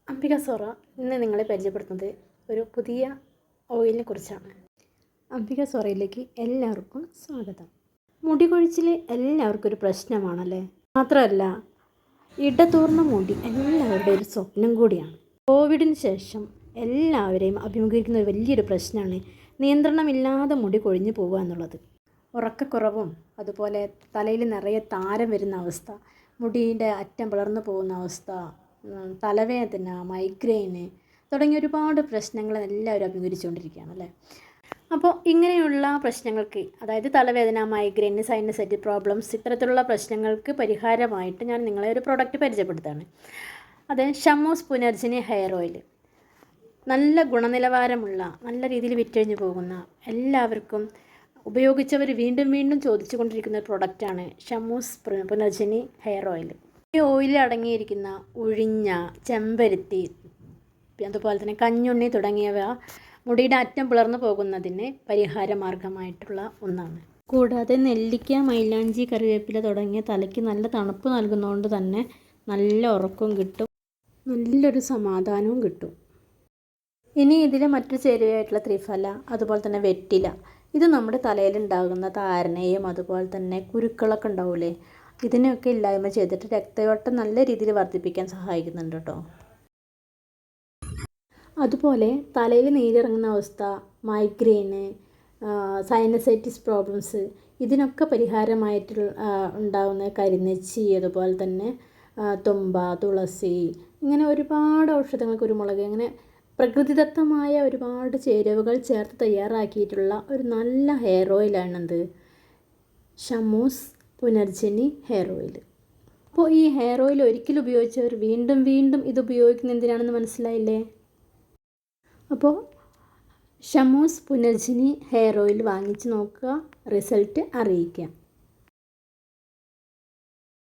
അംബിക സോറ ഇന്ന് നിങ്ങളെ പരിചയപ്പെടുത്തുന്നത് ഒരു പുതിയ ഓയിലിനെ കുറിച്ചാണ്. അംബിക സോറയിലേക്ക് എല്ലാവർക്കും സ്വാഗതം. മുടി കൊഴിച്ചിൽ എല്ലാവർക്കും ഒരു പ്രശ്നമാണല്ലേ. മാത്രമല്ല, ഇടതൂർന്ന മുടി എല്ലാവരുടെയും ഒരു സ്വപ്നം കൂടിയാണ്. കോവിഡിന് ശേഷം എല്ലാവരെയും അഭിമുഖീകരിക്കുന്ന വലിയൊരു പ്രശ്നമാണ് നിയന്ത്രണമില്ലാതെ മുടി കൊഴിഞ്ഞു പോവുക എന്നുള്ളത്. ഉറക്കക്കുറവും അതുപോലെ തലയിൽ നിറയെ താരം വരുന്ന അവസ്ഥ, മുടിയുടെ അറ്റം പിളർന്നു പോകുന്ന അവസ്ഥ, തലവേദന, മൈഗ്രെയിന് തുടങ്ങിയ ഒരുപാട് പ്രശ്നങ്ങൾ എല്ലാവരും അഭിമുഖീകരിച്ചുകൊണ്ടിരിക്കുകയാണ് അല്ലേ. അപ്പോൾ ഇങ്ങനെയുള്ള പ്രശ്നങ്ങൾക്ക്, അതായത് തലവേദന, മൈഗ്രെയിൻ, സൈനസൈറ്റ് പ്രോബ്ലംസ്, ഇത്തരത്തിലുള്ള പ്രശ്നങ്ങൾക്ക് പരിഹാരമായിട്ട് ഞാൻ നിങ്ങളെ ഒരു പ്രോഡക്റ്റ് പരിചയപ്പെടുത്താണ്. അത് ഷമ്മൂസ് പുനർജനി ഹെയർ ഓയിൽ. നല്ല ഗുണനിലവാരമുള്ള, നല്ല രീതിയിൽ വിറ്റഴിഞ്ഞു പോകുന്ന, എല്ലാവർക്കും ഉപയോഗിച്ചവർ വീണ്ടും വീണ്ടും ചോദിച്ചു കൊണ്ടിരിക്കുന്ന ഒരു പ്രൊഡക്റ്റാണ് ഷമ്മൂസ് പുനർജനി ഹെയർ ഓയിൽ. ഈ ഓയിലിൽ അടങ്ങിയിരിക്കുന്ന ഉഴിഞ്ഞ, ചെമ്പരുത്തി, അതുപോലെ തന്നെ കഞ്ഞുണ്ണി തുടങ്ങിയവ മുടിയുടെ അറ്റം പിളർന്നു പോകുന്നതിന് പരിഹാര മാർഗമായിട്ടുള്ള ഒന്നാണ്. കൂടാതെ നെല്ലിക്ക, മൈലാഞ്ചി, കറിവേപ്പില തുടങ്ങിയ തലയ്ക്ക് നല്ല തണുപ്പ് നൽകുന്നതുകൊണ്ട് തന്നെ നല്ല ഉറക്കവും കിട്ടും, നല്ലൊരു സമാധാനവും കിട്ടും. ഇനി ഇതിലെ മറ്റൊരു ചേരുവയായിട്ടുള്ള ത്രിഫല, അതുപോലെ തന്നെ വെറ്റില, ഇത് നമ്മുടെ തലയിലുണ്ടാകുന്ന താരനെയും അതുപോലെ തന്നെ കുരുക്കളൊക്കെ ഉണ്ടാവില്ലേ, ഇതിനെയൊക്കെ ഇല്ലായ്മ ചെയ്തിട്ട് രക്തയോട്ടം നല്ല രീതിയിൽ വർദ്ധിപ്പിക്കാൻ സഹായിക്കുന്നുണ്ട് കേട്ടോ. അതുപോലെ തലയിൽ നീരിറങ്ങുന്ന അവസ്ഥ, മൈഗ്രെയിന്, സൈനസൈറ്റിസ് പ്രോബ്ലംസ്, ഇതിനൊക്കെ പരിഹാരമായിട്ട് ഉണ്ടാകുന്ന കരിനെച്ചി, അതുപോലെ തന്നെ തുമ്പ, തുളസി, ഇങ്ങനെ ഒരുപാട് ഔഷധങ്ങൾ, കുരുമുളക്, ഇങ്ങനെ പ്രകൃതിദത്തമായ ഒരുപാട് ചേരുവകൾ ചേർത്ത് തയ്യാറാക്കിയിട്ടുള്ള ഒരു നല്ല ഹെയർ ഓയിലാണത് ഷമ്മൂസ് പുനർജനി ഹെയർ ഓയിൽ. അപ്പോൾ ഈ ഹെയർ ഓയിൽ ഒരിക്കലും ഉപയോഗിച്ചവർ വീണ്ടും വീണ്ടും ഇത് ഉപയോഗിക്കുന്ന എന്തിനാണെന്ന് മനസ്സിലായില്ലേ. അപ്പോൾ ഷമ്മൂസ് പുനർജനി ഹെയർ ഓയിൽ വാങ്ങിച്ച് നോക്കുക, റിസൾട്ട് അറിയിക്കുക.